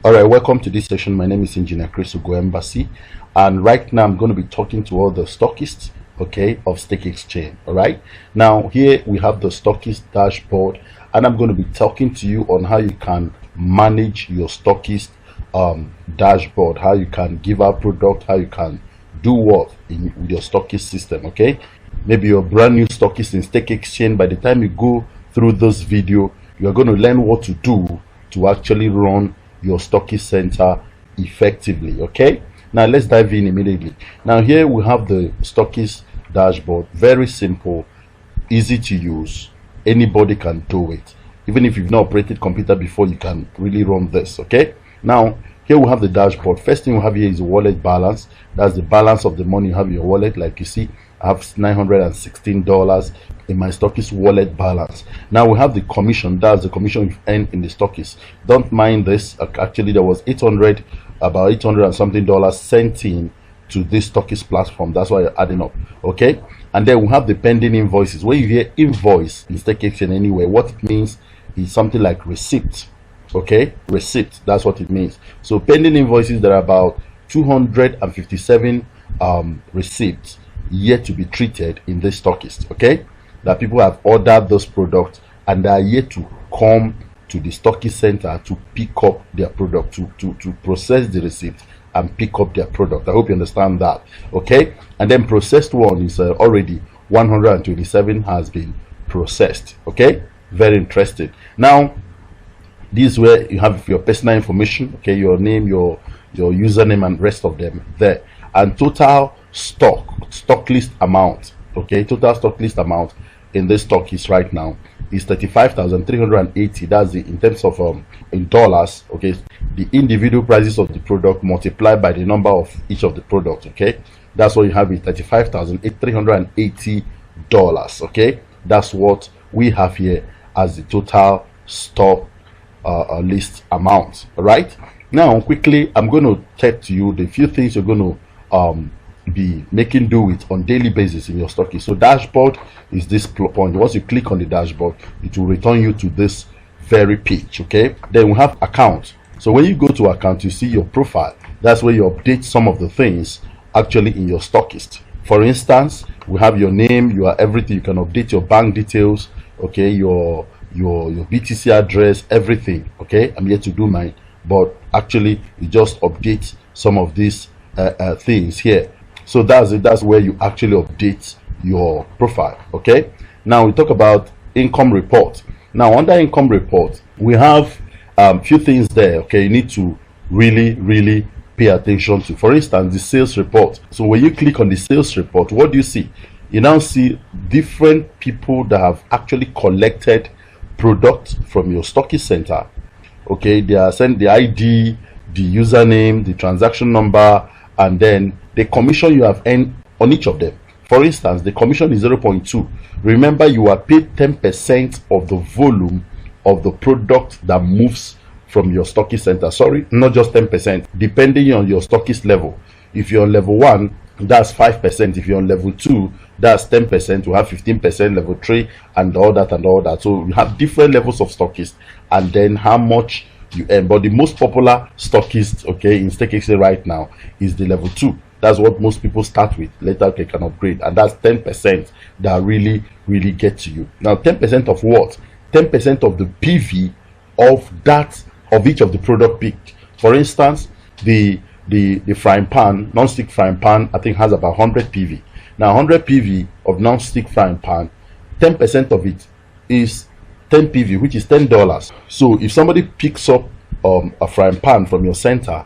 All right, welcome to this session. My name is Engineer Chris Ugo Embassy, and right now I'm going to be talking to all the stockists, okay, of Stake Exchange. All right, now here we have the stockist dashboard, and I'm going to be talking to you on how you can manage your stockist dashboard, how you can give out product, how you can do what with your stockist system. Okay, maybe you're a brand new stockist in Stake Exchange. By the time you go through this video, you're going to learn what to do to actually run your stockist center effectively. Okay, now let's dive in immediately. Now here we have the stockist dashboard. Very simple, easy to use, anybody can do it. Even if you've not operated computer before, you can really run this. Okay, now here we have the dashboard. First thing we have here is the wallet balance. That's the balance of the money you have in your wallet. Like you see, I have $916 in my stockist wallet balance. Now we have the commission. That's the commission you've earned in the stockist. Don't mind this. Actually, there was about 800 and something dollars sent in to this stockist platform. That's why you're adding up. Okay, and then we have the pending invoices. When you hear invoice in Stake Exchange anyway, what it means is something like receipt. Okay, receipt, that's what it means. So pending invoices, there are about 257 receipts yet to be treated in this stockist. Okay, that people have ordered those products and they are yet to come to the stockist center to pick up their product, to process the receipt and pick up their product. I hope you understand that. Okay, and then processed one is already 127 has been processed. Okay, very interesting. Now this is where you have your personal information, okay, your name, your username and rest of them there, and total stock list amount. Okay, total stock list amount in this stock is right now is 35,380. That's the in terms of in dollars. Okay, the individual prices of the product multiplied by the number of each of the products. Okay, that's what you have is $35,380. Okay, that's what we have here as the total stock list amount. All right, now quickly I'm going to tell to you the few things you're going to be making do with on daily basis in your stockist. So dashboard is this point. Once you click on the dashboard, it will return you to this very page. Okay, then we have account. So when you go to account, you see your profile. That's where you update some of the things actually in your stockist. For instance, we have your name, your everything. You can update your bank details. Okay, your BTC address, everything. Okay, I'm here to do mine, but actually you just update some of these things here. So that's it. That's where you actually update your profile. Okay, now we talk about income report. Now under income report, we have few things there. Okay, you need to really pay attention to. For instance, the sales report. So when you click on the sales report, what do you see? You now see different people that have actually collected products from your stockist center. Okay, they are sent the ID, the username, the transaction number, and then the commission you have earned on each of them. For instance, the commission is 0.2. Remember, you are paid 10% of the volume of the product that moves from your stockist center. Sorry, not just 10%, depending on your stockist level. If you're on level 1, that's 5%. If you're on level 2, that's 10%. We have 15%, level 3, and all that. So we have different levels of stockists, and then how much you earn. But the most popular stockist, okay, in Stake Exchange right now is the level 2. That's what most people start with. Later they can upgrade, and that's 10% that really get to you. Now 10% of what? 10% of the PV of each of the product picked. For instance, the frying pan, non-stick frying pan, I think has about 100 PV. Now 100 PV of non-stick frying pan, 10% of it is 10 PV, which is $10. So if somebody picks up a frying pan from your center,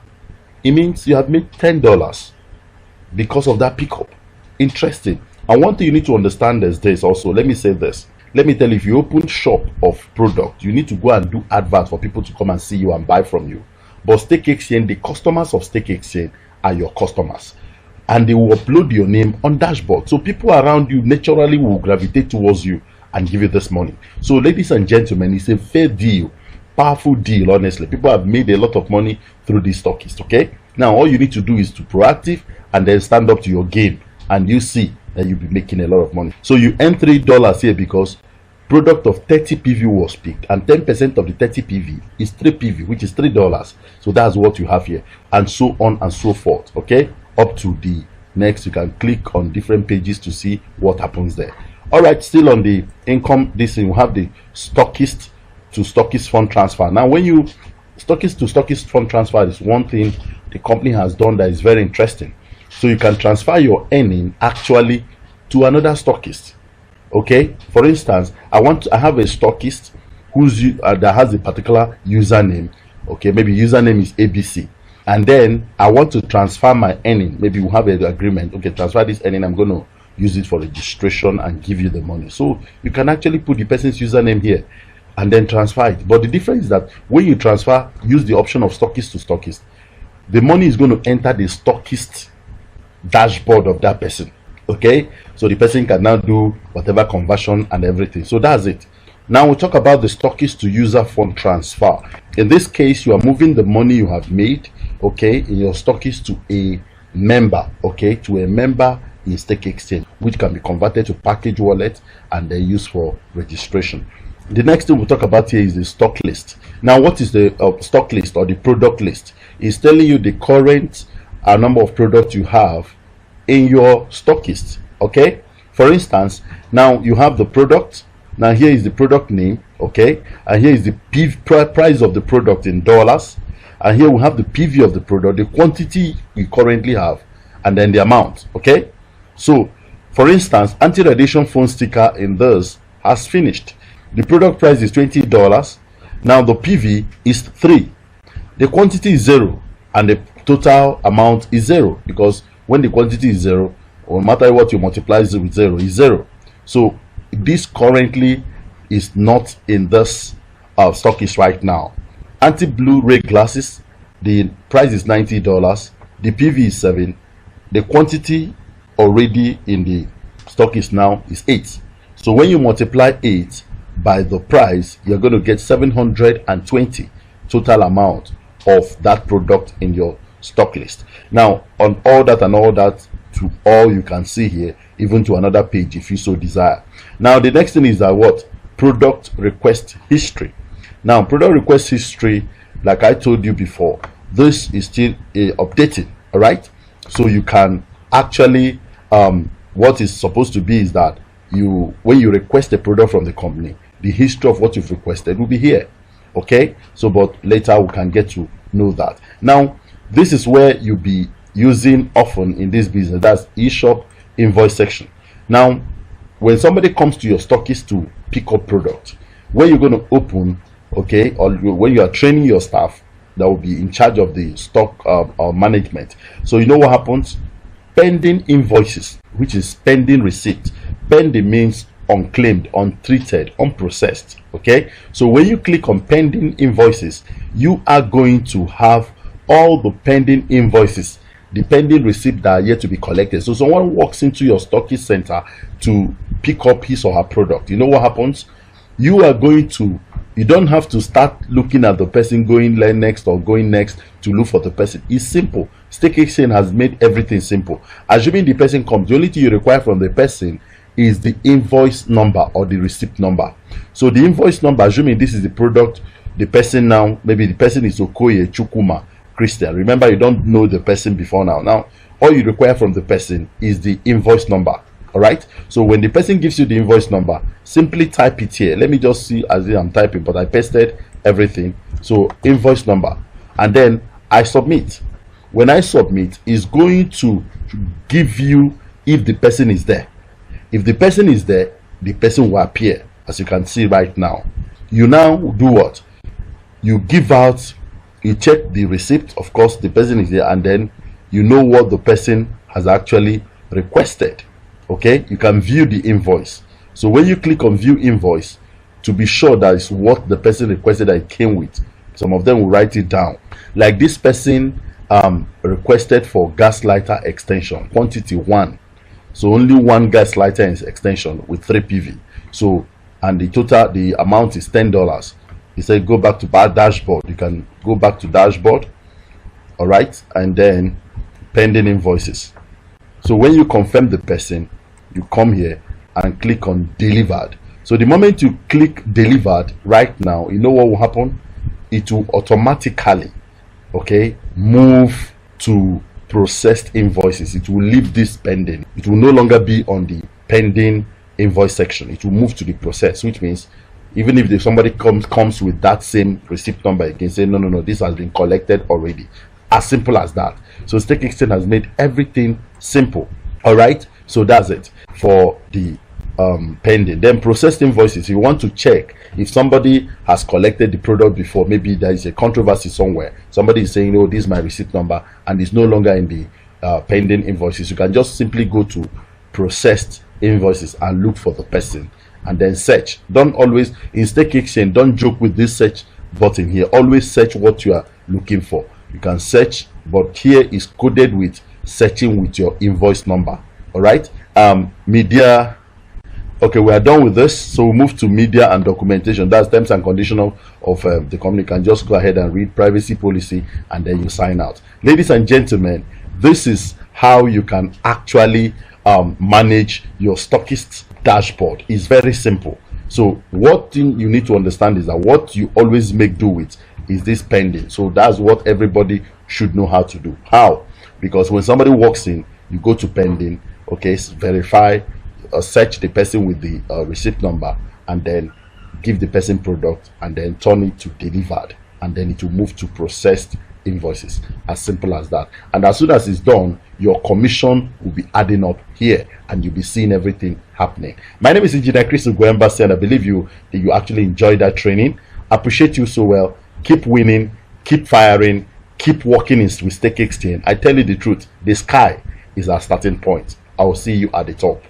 it means you have made $10 because of that pickup. Interesting. And one thing you need to understand is this also. Let me say this. Let me tell you, if you open shop of product, you need to go and do adverts for people to come and see you and buy from you. But Stake Exchange, the customers of Stake Exchange are your customers, and they will upload your name on dashboard. So people around you naturally will gravitate towards you and give you this money. So ladies and gentlemen, it's a fair deal, powerful deal. Honestly, people have made a lot of money through this stockist. Okay, now all you need to do is to proactive and then stand up to your game, and you see that you'll be making a lot of money. So you earn $3 here because product of 30 PV was picked, and 10% of the 30 PV is 3 PV, which is $3. So that's what you have here, and so on and so forth. Okay, up to the next. You can click on different pages to see what happens there. All right, still on the income, this thing, we have the stockist to stockist fund transfer. Now, when you stockist to stockist fund transfer is one thing the company has done that is very interesting. So you can transfer your earning actually to another stockist. Okay, for instance, I have a stockist that has a particular username. Okay, maybe username is ABC, and then I want to transfer my earning. Maybe we have an agreement. Okay, transfer this earning, I'm going to use it for registration and give you the money. So you can actually put the person's username here and then transfer it. But the difference is that when you transfer, use the option of stockist to stockist, the money is going to enter the stockist dashboard of that person. Okay, so the person can now do whatever conversion and everything. So that's it. Now we talk about the stockist to user fund transfer. In this case, you are moving the money you have made, okay, in your stockist to a member, okay, to a member in Stake Exchange, which can be converted to package wallet and then used for registration. The next thing we'll talk about here is the stock list. Now, what is the stock list or the product list? It's telling you the current number of products you have in your stockist. Okay, for instance, now you have the product. Now here is the product name, okay, and here is the price of the product in dollars, and here we have the PV of the product, the quantity we currently have, and then the amount. Okay, so for instance, anti-radiation phone sticker in this has finished. The product price is $20. Now the PV is 3, the quantity is 0, and the total amount is 0, because when the quantity is 0, no matter what you multiply it with 0 is 0. So this currently is not in this stockist right now. Anti-blue ray glasses, the price is $90, the PV is 7, the quantity already in the stockist now is 8. So when you multiply 8 by the price, you're going to get 720 total amount of that product in your stock list. Now, on all that and all that, to all you can see here, even to another page if you so desire. Now, the next thing is that what? Product request history. Now, product request history, like I told you before, this is still updating. All right, so you can actually what is supposed to be is that when you request a product from the company, the history of what you've requested will be here. Okay, so but later we can get to know that. Now, this is where you'll be using often in this business. That's eShop invoice section. Now, when somebody comes to your stockist to pick up product, where you're going to open, okay, or when you are training your staff that will be in charge of the stock management. So you know what happens? Pending invoices, which is pending receipt. Pending means unclaimed, untreated, unprocessed. Okay, so when you click on pending invoices, you are going to have all the pending invoices, the pending receipt that are yet to be collected. So someone walks into your stockist center to pick up his or her product. You know what happens? You don't have to start looking at the person going next or going next to look for the person. It's simple. Stake Exchange has made everything simple. Assuming the person comes, the only thing you require from the person is the invoice number or the receipt number. So the invoice number, assuming this is the product, the person now, maybe the person is Okoye Chukuma Christian. Remember, you don't know the person before now. Now, all you require from the person is the invoice number. All right, so when the person gives you the invoice number, simply type it here. Let me just see as if I'm typing, but I pasted everything. So invoice number, and then I submit. When I submit, it's going to give you if the person is there. If the person is there, the person will appear, as you can see right now. You now do what? You give out, you check the receipt. Of course, the person is there, and then you know what the person has actually requested. Okay, you can view the invoice. So when you click on view invoice, to be sure that is what the person requested that it came with, some of them will write it down. Like this person requested for gas lighter extension, quantity 1. So only 1 gas lighter extension with 3 PV. So, and the amount is $10. He said go back to dashboard. You can go back to dashboard. All right, and then pending invoices. So when you confirm the person, you come here and click on delivered. So the moment you click delivered right now, you know what will happen? It will automatically, okay, move to processed invoices. It will leave this pending. It will no longer be on the pending invoice section. It will move to the process, which means even if somebody comes with that same receipt number, you can say no, this has been collected already. As simple as that. So StakeExchange has made everything simple. All right, so that's it for the pending. Then processed invoices, you want to check if somebody has collected the product before. Maybe there is a controversy somewhere, somebody is saying, oh, this is my receipt number, and it's no longer in the pending invoices. You can just simply go to processed invoices and look for the person and then search. Don't always, in StakeExchange, don't joke with this search button here. Always search what you are looking for. You can search, but here is coded with searching with your invoice number. All right, media. Okay, we are done with this, so we move to media and documentation. That's terms and conditions of the company. You can just go ahead and read privacy policy, and then you sign out. Ladies and gentlemen, this is how you can actually manage your stockist dashboard. It's very simple. So what thing you need to understand is that what you always make do with is this pending. So that's what everybody should know how to do. How? Because when somebody walks in, you go to pending, okay, verify, search the person with the receipt number, and then give the person product, and then turn it to delivered, and then it will move to processed invoices. As simple as that. And as soon as it's done, your commission will be adding up here, and you'll be seeing everything happening. My name is Engineer Chris Ugwemba, and I believe that you actually enjoyed that training. I appreciate you so well. Keep winning, keep firing, keep working with StakeExchange. I tell you the truth, the sky is our starting point. I will see you at the top.